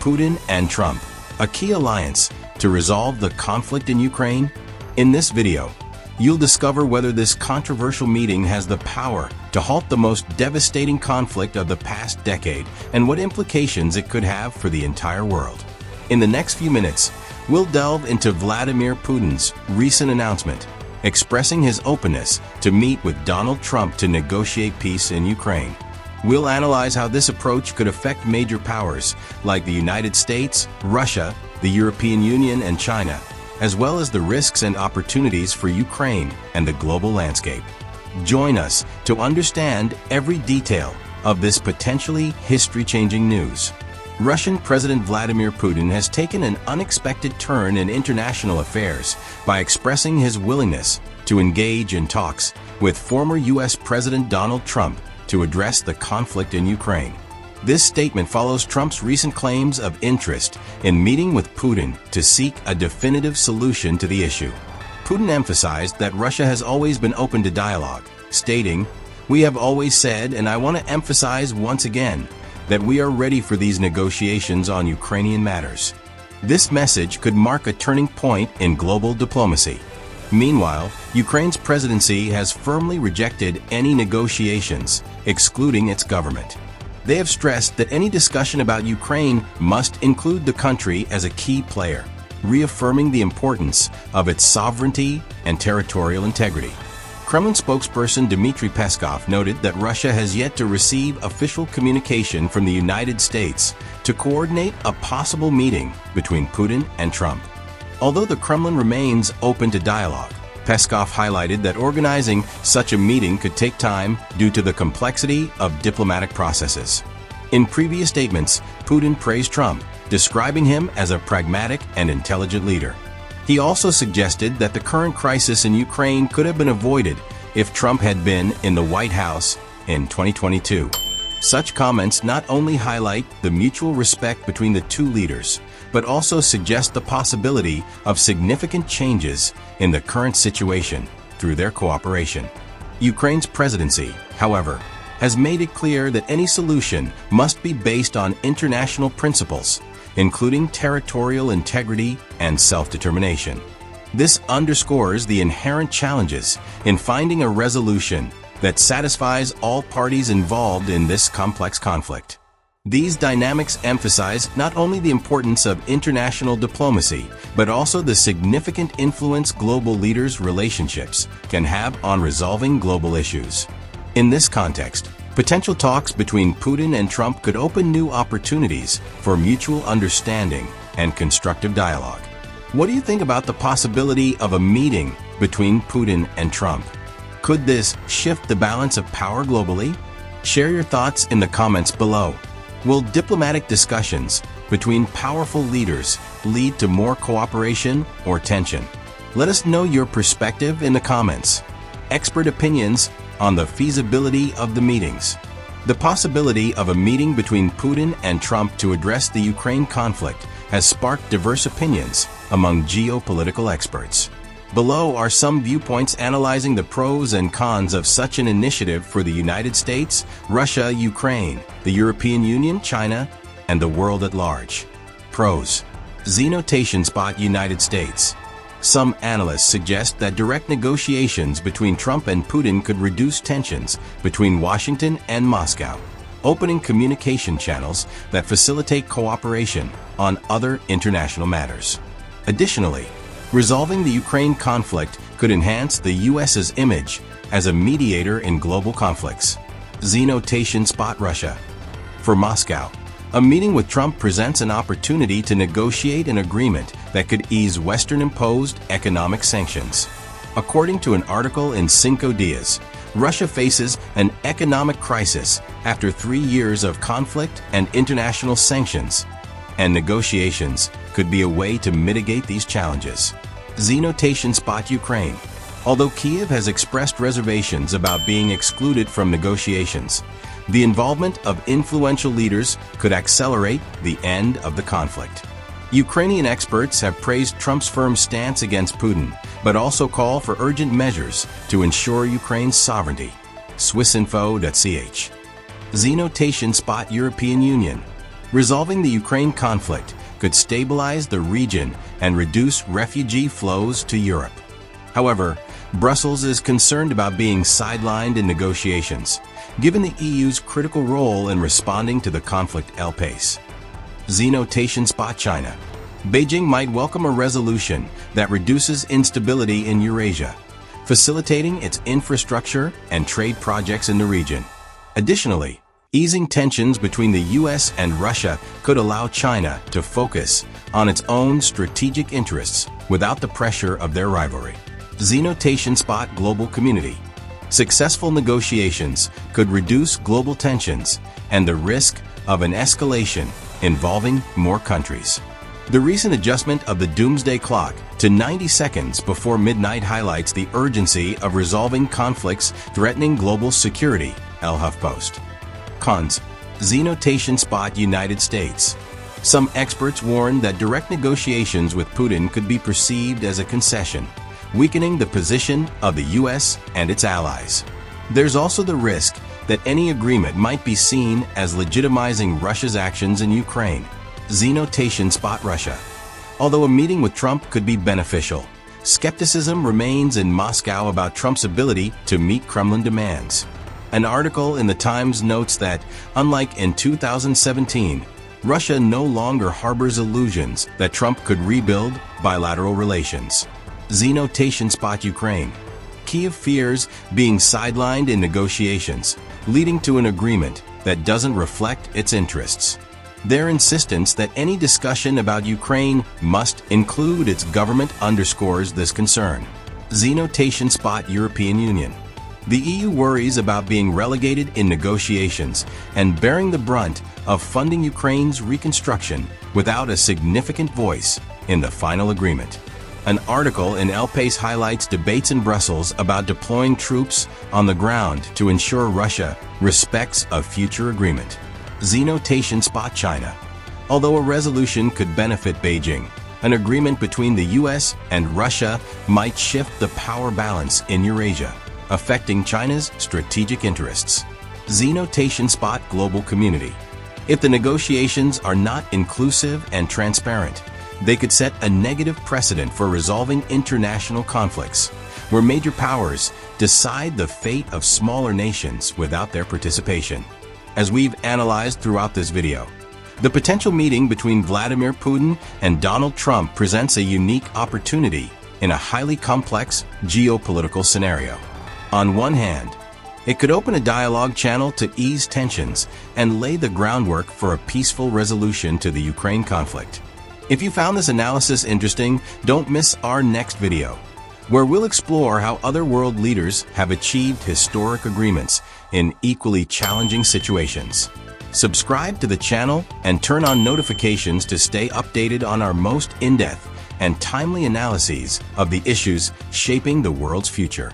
Putin and Trump, a key alliance to resolve the conflict in Ukraine? In this video, you'll discover whether this controversial meeting has the power to halt the most devastating conflict of the past decade and what implications it could have for the entire world. In the next few minutes, we'll delve into Vladimir Putin's recent announcement, expressing his openness to meet with Donald Trump to negotiate peace in Ukraine. We'll analyze how this approach could affect major powers like the United States, Russia, the European Union, and China, as well as the risks and opportunities for Ukraine and the global landscape. Join us to understand every detail of this potentially history-changing news. Russian President Vladimir Putin has taken an unexpected turn in international affairs by expressing his willingness to engage in talks with former U.S. President Donald Trump to address the conflict in Ukraine. This statement follows Trump's recent claims of interest in meeting with Putin to seek a definitive solution to the issue. Putin emphasized that Russia has always been open to dialogue, stating, "We have always said, and I want to emphasize once again, that we are ready for these negotiations on Ukrainian matters." This message could mark a turning point in global diplomacy. Meanwhile, Ukraine's presidency has firmly rejected any negotiations, excluding its government. They have stressed that any discussion about Ukraine must include the country as a key player, reaffirming the importance of its sovereignty and territorial integrity. Kremlin spokesperson Dmitry Peskov noted that Russia has yet to receive official communication from the United States to coordinate a possible meeting between Putin and Trump. Although the Kremlin remains open to dialogue, Peskov highlighted that organizing such a meeting could take time due to the complexity of diplomatic processes. In previous statements, Putin praised Trump, describing him as a pragmatic and intelligent leader. He also suggested that the current crisis in Ukraine could have been avoided if Trump had been in the White House in 2022. Such comments not only highlight the mutual respect between the two leaders, but also suggest the possibility of significant changes in the current situation through their cooperation. Ukraine's presidency, however, has made it clear that any solution must be based on international principles, including territorial integrity and self-determination. This underscores the inherent challenges in finding a resolution that satisfies all parties involved in this complex conflict. These dynamics emphasize not only the importance of international diplomacy, but also the significant influence global leaders' relationships can have on resolving global issues. In this context, potential talks between Putin and Trump could open new opportunities for mutual understanding and constructive dialogue. What do you think about the possibility of a meeting between Putin and Trump? Could this shift the balance of power globally? Share your thoughts in the comments below. Will diplomatic discussions between powerful leaders lead to more cooperation or tension? Let us know your perspective in the comments. Expert opinions on the feasibility of the meetings. The possibility of a meeting between Putin and Trump to address the Ukraine conflict has sparked diverse opinions among geopolitical experts. Below are some viewpoints analyzing the pros and cons of such an initiative for the United States, Russia, Ukraine, the European Union, China, and the world at large. Pros. Xenotation spot United States. Some analysts suggest that direct negotiations between Trump and Putin could reduce tensions between Washington and Moscow, opening communication channels that facilitate cooperation on other international matters. Additionally, resolving the Ukraine conflict could enhance the U.S.'s image as a mediator in global conflicts. Xenotation spot Russia. For Moscow, a meeting with Trump presents an opportunity to negotiate an agreement that could ease Western-imposed economic sanctions. According to an article in Cinco Dias, Russia faces an economic crisis after 3 years of conflict and international sanctions, and negotiations could be a way to mitigate these challenges. Xenotation spot Ukraine. Although Kyiv has expressed reservations about being excluded from negotiations, the involvement of influential leaders could accelerate the end of the conflict. Ukrainian experts have praised Trump's firm stance against Putin, but also call for urgent measures to ensure Ukraine's sovereignty. Swissinfo.ch. Xenotation spot European Union. Resolving the Ukraine conflict could stabilize the region and reduce refugee flows to Europe. However, Brussels is concerned about being sidelined in negotiations, given the EU's critical role in responding to the conflict pace. Xenotation spot China. Beijing might welcome a resolution that reduces instability in Eurasia, facilitating its infrastructure and trade projects in the region. Additionally, easing tensions between the US and Russia could allow China to focus on its own strategic interests without the pressure of their rivalry. Xenotation spot global community. Successful negotiations could reduce global tensions and the risk of an escalation involving more countries. The recent adjustment of the doomsday clock to 90 seconds before midnight highlights the urgency of resolving conflicts threatening global security, HuffPost. Cons. Xenotation spot United States. Some experts warn that direct negotiations with Putin could be perceived as a concession, weakening the position of the US and its allies. There's also the risk that any agreement might be seen as legitimizing Russia's actions in Ukraine. Xenotation spot Russia. Although a meeting with Trump could be beneficial, skepticism remains in Moscow about Trump's ability to meet Kremlin demands. An article in the Times notes that, unlike in 2017, Russia no longer harbors illusions that Trump could rebuild bilateral relations. Xenotation spot Ukraine. Kyiv fears being sidelined in negotiations, leading to an agreement that doesn't reflect its interests. Their insistence that any discussion about Ukraine must include its government underscores this concern. Xenotation spot European Union. The EU worries about being relegated in negotiations and bearing the brunt of funding Ukraine's reconstruction without a significant voice in the final agreement. An article in El País highlights debates in Brussels about deploying troops on the ground to ensure Russia respects a future agreement. Xenotation spot China. Although a resolution could benefit Beijing, an agreement between the US and Russia might shift the power balance in Eurasia, affecting China's strategic interests. Xenotation spot global community. If the negotiations are not inclusive and transparent, they could set a negative precedent for resolving international conflicts, where major powers decide the fate of smaller nations without their participation. As we've analyzed throughout this video, the potential meeting between Vladimir Putin and Donald Trump presents a unique opportunity in a highly complex geopolitical scenario. On one hand, it could open a dialogue channel to ease tensions and lay the groundwork for a peaceful resolution to the Ukraine conflict. If you found this analysis interesting, don't miss our next video, where we'll explore how other world leaders have achieved historic agreements in equally challenging situations. Subscribe to the channel and turn on notifications to stay updated on our most in-depth and timely analyses of the issues shaping the world's future.